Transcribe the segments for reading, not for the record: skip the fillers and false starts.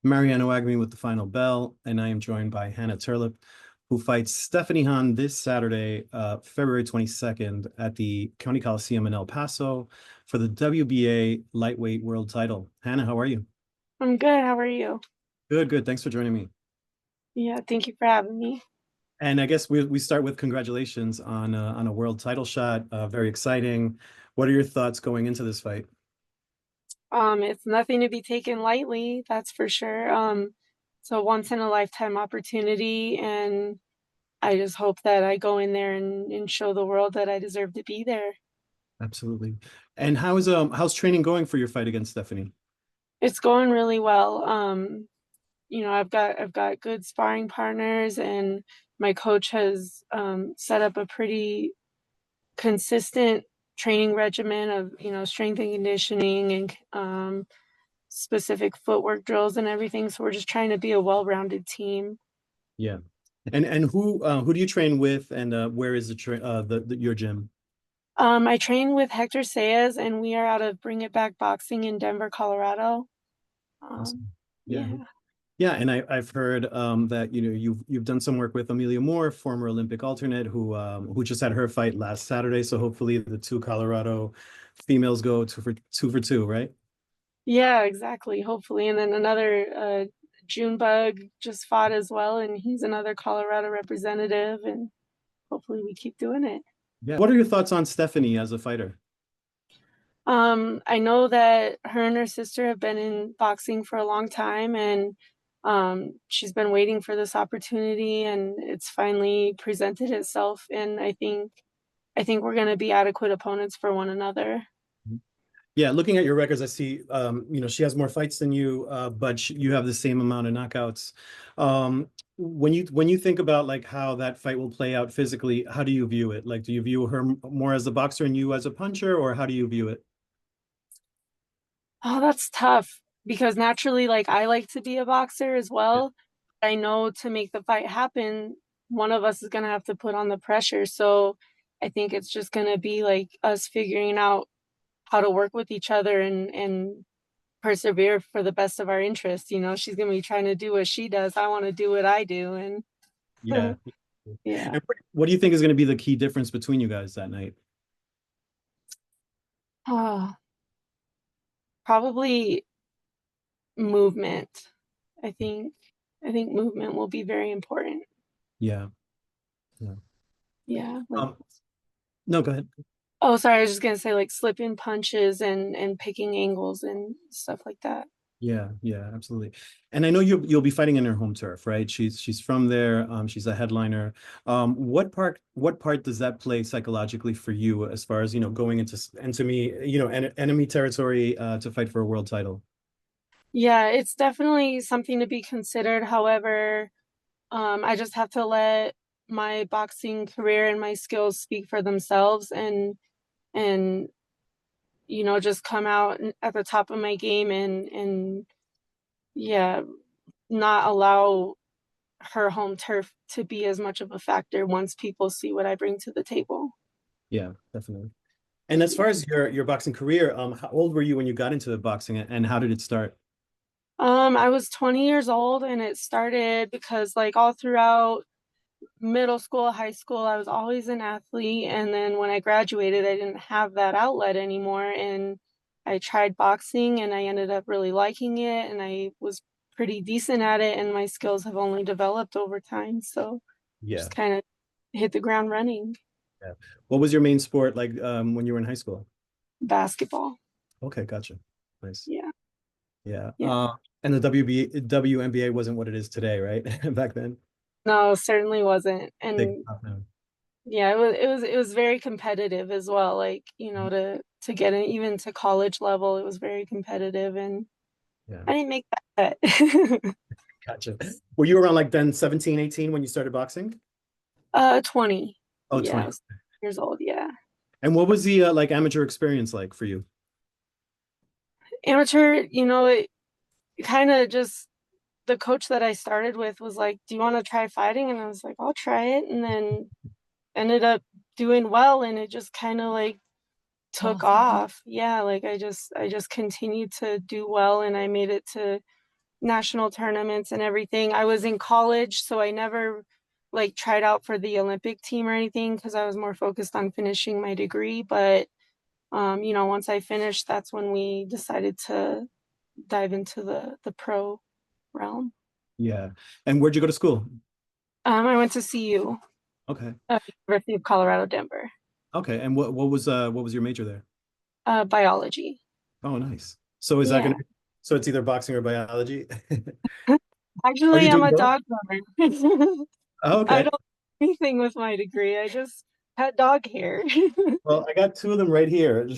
Mariano Agmi with the final bell, and I am joined by Hannah Terlep, who fights Stephanie Han this Saturday, February 22nd at the County Coliseum in El Paso for the WBA Lightweight World title. Hannah, how are you? I'm good. How are you? Good, good. Thanks for joining me. Yeah, thank you for having me. And I guess we start with congratulations on a world title shot. Very exciting. What are your thoughts going into this fight? It's nothing to be taken lightly, that's for sure. It's a once in a lifetime opportunity, and I just hope that I go in there and show the world that I deserve to be there. Absolutely. And how's training going for your fight against Stephanie? It's going really well. I've got good sparring partners, and my coach has set up a pretty consistent training regimen of, strength and conditioning and specific footwork drills and everything. So we're just trying to be a well-rounded team. Yeah. And who do you train with, and where is your gym? I train with Hector Sayas, and we are out of Bring It Back Boxing in Denver, Colorado. Um, Awesome. Yeah. yeah. Yeah, and I've heard that you've done some work with Amelia Moore, former Olympic alternate, who just had her fight last Saturday. So hopefully the two Colorado females go two for two, right? Yeah, exactly. Hopefully. And then another June Bug just fought as well, and he's another Colorado representative, and hopefully we keep doing it. Yeah. What are your thoughts on Stephanie as a fighter? I know that her and her sister have been in boxing for a long time, and she's been waiting for this opportunity, and it's finally presented itself. And I think we're going to be adequate opponents for one another. Yeah, looking at your records, I see she has more fights than you, but you have the same amount of knockouts. When you think about like how that fight will play out physically, how do you view it? Like, do you view her more as a boxer and you as a puncher, or how do you view it? Oh, that's tough because naturally, like, I like to be a boxer as well. I know to make the fight happen, one of us is going to have to put on the pressure. So I think it's just going to be like us figuring out how to work with each other and persevere for the best of our interests. She's going to be trying to do what she does. I want to do what I do. And Yeah. yeah. And what do you think is going to be the key difference between you guys that night? Oh, probably movement. I think I think movement will be very important. Yeah. Yeah. Yeah, like Um, no, go ahead. oh, sorry, I was just gonna say like slipping punches and picking angles and stuff like that. Yeah, yeah, absolutely. And I know you'll be fighting in her home turf, right? She's from there. She's a headliner. What part does that play psychologically for you as far as going into me, enemy territory to fight for a world title? Yeah, it's definitely something to be considered. However, I just have to let my boxing career and my skills speak for themselves and just come out at the top of my game and yeah, not allow her home turf to be as much of a factor once people see what I bring to the table. Yeah, definitely. And as far as your boxing career, how old were you when you got into boxing, and how did it start? I was 20 years old, and it started because like all throughout middle school, high school, I was always an athlete. And then when I graduated, I didn't have that outlet anymore. And I tried boxing and I ended up really liking it. And I was pretty decent at it. And my skills have only developed over time. So Yeah. just kind of hit the ground running. Yeah. What was your main sport like when you were in high school? Basketball. Okay, gotcha. Nice. Yeah. Yeah. Yeah. And the WNBA wasn't what it is today, right? Back then. No, certainly wasn't. Big And stuff now. yeah, it was very competitive as well. Like, to get in even to college level, it was very competitive and Yeah. I didn't make that cut. Gotcha. Were you around like then 17, 18 when you started boxing? 20. Oh, Yeah, I 20. was years old, yeah. And what was the like amateur experience like for you? Amateur, it kind of just the coach that I started with was like, "Do you want to try fighting?" And I was like, "I'll try it." And then ended up doing well and it just kind of like took off. Yeah, like I just continued to do well and I made it to national tournaments and everything. I was in college, so I never like tried out for the Olympic team or anything because I was more focused on finishing my degree. But once I finished, that's when we decided to dive into the pro realm. Yeah. And where'd you go to school? I went to CU, Okay. University of Colorado, Denver, Okay. And what was your major there? biology. Oh, nice. So is that Yeah. gonna, so it's either boxing or biology? Are you Actually, I'm doing a both? dog groomer. Oh, I okay. don't do anything with my degree. I just pet dog hair. Well, I got two of them right here.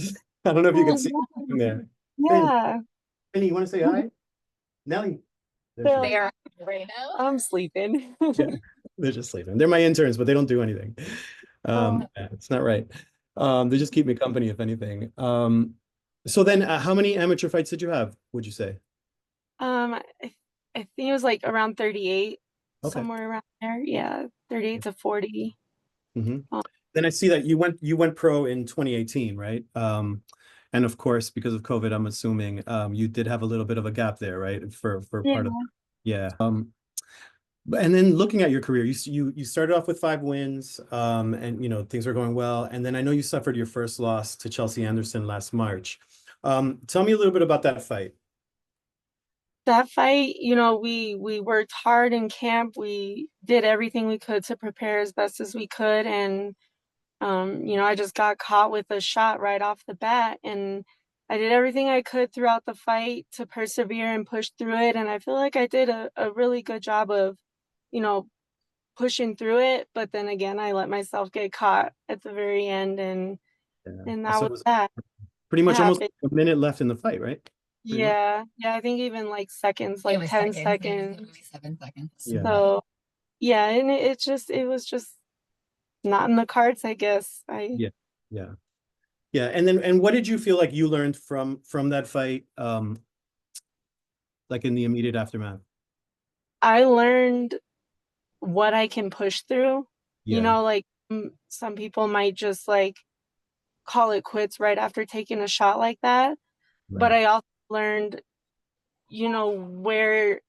I don't know if you can see them there. Hey, Yeah. Penny, you want to say hi? Nelly. There she is. They are right now. I'm sleeping. Yeah, they're just sleeping. They're my interns, but they don't do anything. Oh, Yeah, it's not right. They just keep me company, if anything. So then, how many amateur fights did you have, would you say? I, I think it was like around 38, Okay. somewhere around there. Yeah, 38 to 40. Hmm. Um, Then I see that you went pro in 2018, right? And of course, because of COVID, I'm assuming you did have a little bit of a gap there, right? For yeah. part of, yeah. And then looking at your career, you started off with 5 wins, and things were going well. And then I know you suffered your first loss to Chelsea Anderson last March. Tell me a little bit about that fight. That fight, we worked hard in camp. We did everything we could to prepare as best as we could. And I just got caught with a shot right off the bat. And I did everything I could throughout the fight to persevere and push through it. And I feel like I did a really good job of, you know, pushing through it. But then again, I let myself get caught at the very end, and Yeah. that So it was was that. pretty It much almost happened. a minute left in the fight, right? Pretty much. Yeah. Yeah, I think even like seconds, It like was 10 seconds. It was seconds. literally 7 seconds. Yeah. So yeah, and it was just not in the cards, I guess. I Yeah. Yeah. Yeah. And what did you feel like you learned from that fight, like in the immediate aftermath? I learned what I can push through. Yeah. Like some people might just like call it quits right after taking a shot like that. But Right. I also learned, where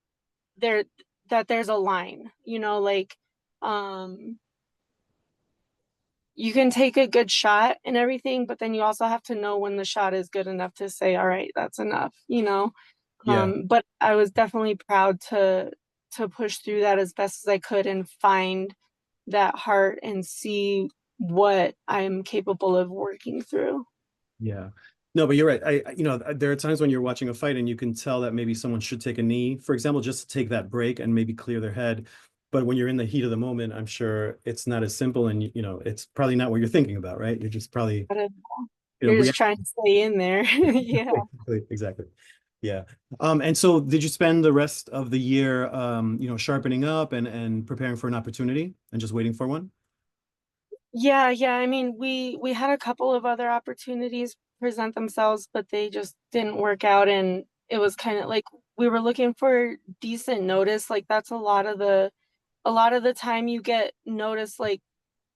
there that there's a line, like um you can take a good shot and everything, but then you also have to know when the shot is good enough to say, all right, that's enough. Yeah. But I was definitely proud to push through that as best as I could and find that heart and see what I'm capable of working through. Yeah. No, but you're right. There are times when you're watching a fight and you can tell that maybe someone should take a knee, for example, just to take that break and maybe clear their head. But when you're in the heat of the moment, I'm sure it's not as simple, and it's probably not what you're thinking about, right? You're just probably, But you're just react. trying to stay in there. Yeah. Exactly. Yeah. And so did you spend the rest of the year, sharpening up and preparing for an opportunity and just waiting for one? Yeah, yeah. I mean, we had a couple of other opportunities present themselves, but they just didn't work out. And it was kind of like we were looking for decent notice. Like that's a lot of the time you get notice like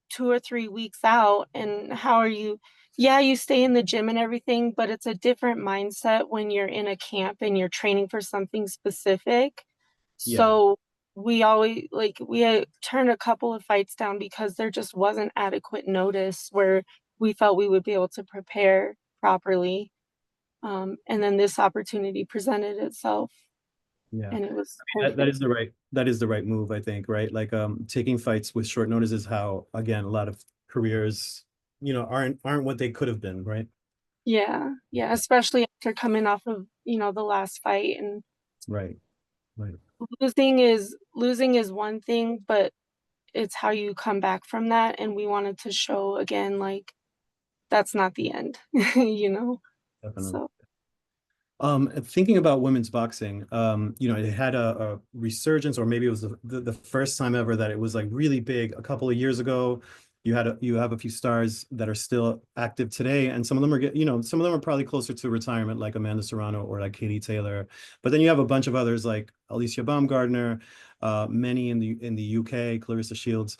2 or 3 weeks out. And how are you? Yeah, you stay in the gym and everything, but it's a different mindset when you're in a camp and you're training for something specific. Yeah. So we had turned a couple of fights down because there just wasn't adequate notice where we felt we would be able to prepare properly. And then this opportunity presented itself, Yeah. and it was That perfect. is the right move, I think, right? Like taking fights with short notice is how, again, a lot of careers, aren't what they could have been, right? Yeah, yeah, especially after coming off of, the last fight, and Right. Right. losing is one thing, but it's how you come back from that. And we wanted to show again, like that's not the end, you know? Definitely. So Thinking about women's boxing, it had a resurgence, or maybe it was the first time ever that it was like really big a couple of years ago. You have a few stars that are still active today, and some of them some of them are probably closer to retirement, like Amanda Serrano or like Katie Taylor. But then you have a bunch of others like Alicia Baumgardner, many in the UK, Clarissa Shields.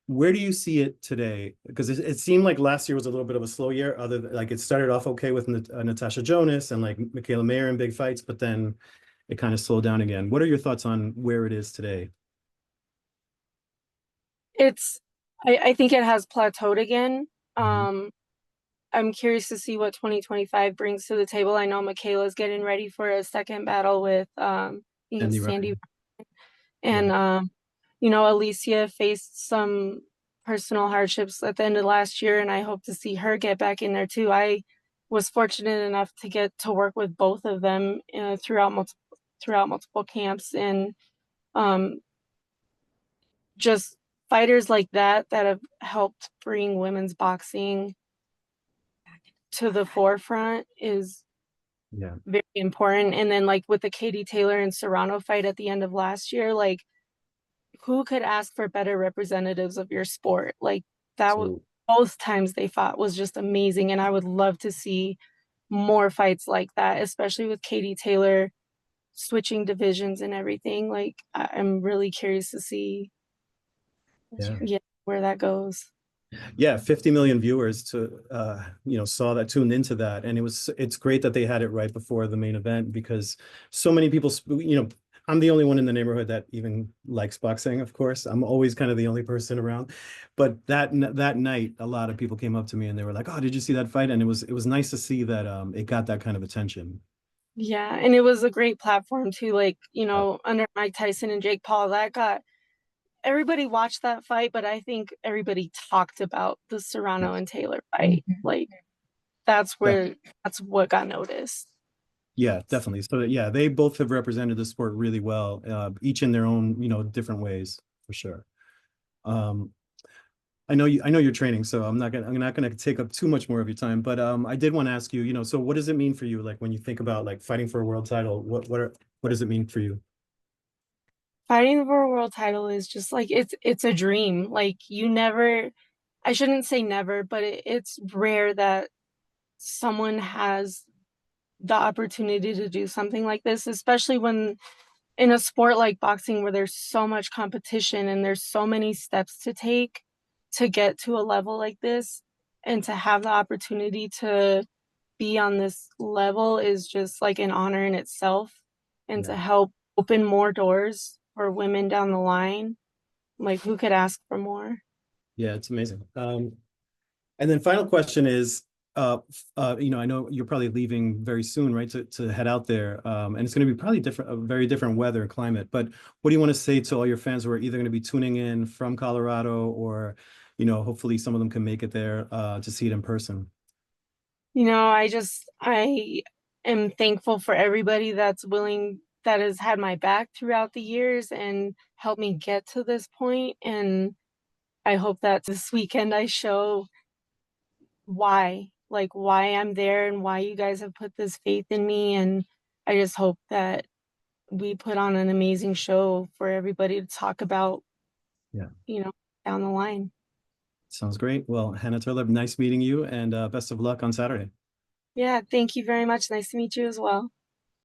Where do you see it today? Because it seemed like last year was a little bit of a slow year. Like it started off okay with Natasha Jonas and like Michaela Mayer in big fights, but then it kind of slowed down again. What are your thoughts on where it is today? It's I think it has plateaued again. Mhm. I'm curious to see what 2025 brings to the table. I know Michaela's getting ready for a second battle with And Sandy, Ryan, and right. Alicia faced some personal hardships at the end of last year, and I hope to see her get back in there too. I was fortunate enough to get to work with both of them throughout multiple camps, and um, just fighters like that have helped bring women's boxing to the forefront is Yeah, very important. And then like with the Katie Taylor and Serrano fight at the end of last year, like who could ask for better representatives of your sport? Like that was so both times they fought was just amazing. And I would love to see more fights like that, especially with Katie Taylor switching divisions and everything. Like I'm really curious to see, yeah. yeah, where that goes. Yeah, 50 million viewers saw that, tuned into that. And it's great that they had it right before the main event because so many people, I'm the only one in the neighborhood that even likes boxing, of course. I'm always kind of the only person around. But that night, a lot of people came up to me and they were like, "Oh, did you see that fight?" And it was nice to see that it got that kind of attention. Yeah, and it was a great platform too. Like, Yeah, under Mike Tyson and Jake Paul, that got everybody watched that fight, but I think everybody talked about the yeah, Serrano and Taylor fight. Like def- that's what got noticed. yeah, definitely. So yeah, they both have represented the sport really well, each in their own, different ways, for sure. Um, I know you're training, so I'm not gonna take up too much more of your time. But I did want to ask you, so what does it mean for you, like when you think about like fighting for a world title? What does it mean for you? Fighting for a world title is just like it's a dream. Like you never, I shouldn't say never, but it's rare that someone has the opportunity to do something like this, especially when in a sport like boxing where there's so much competition and there's so many steps to take to get to a level like this, and to have the opportunity to be on this level is just like an honor in itself, and Yeah, to help open more doors for women down the line, like who could ask for more? yeah, it's amazing. And then final question is, I know you're probably leaving very soon, right, to head out there, and it's going to be probably different, a very different weather and climate. But what do you want to say to all your fans who are either going to be tuning in from Colorado or, hopefully some of them can make it there to see it in person? I am thankful for everybody that has had my back throughout the years and helped me get to this point. And I hope that this weekend I show why I'm there and why you guys have put this faith in me. And I just hope that we put on an amazing show for everybody to talk about, Yeah. you know, down the line. Sounds great. Well, Hannah Terlep, nice meeting you and best of luck on Saturday. Yeah, thank you very much. Nice to meet you as well.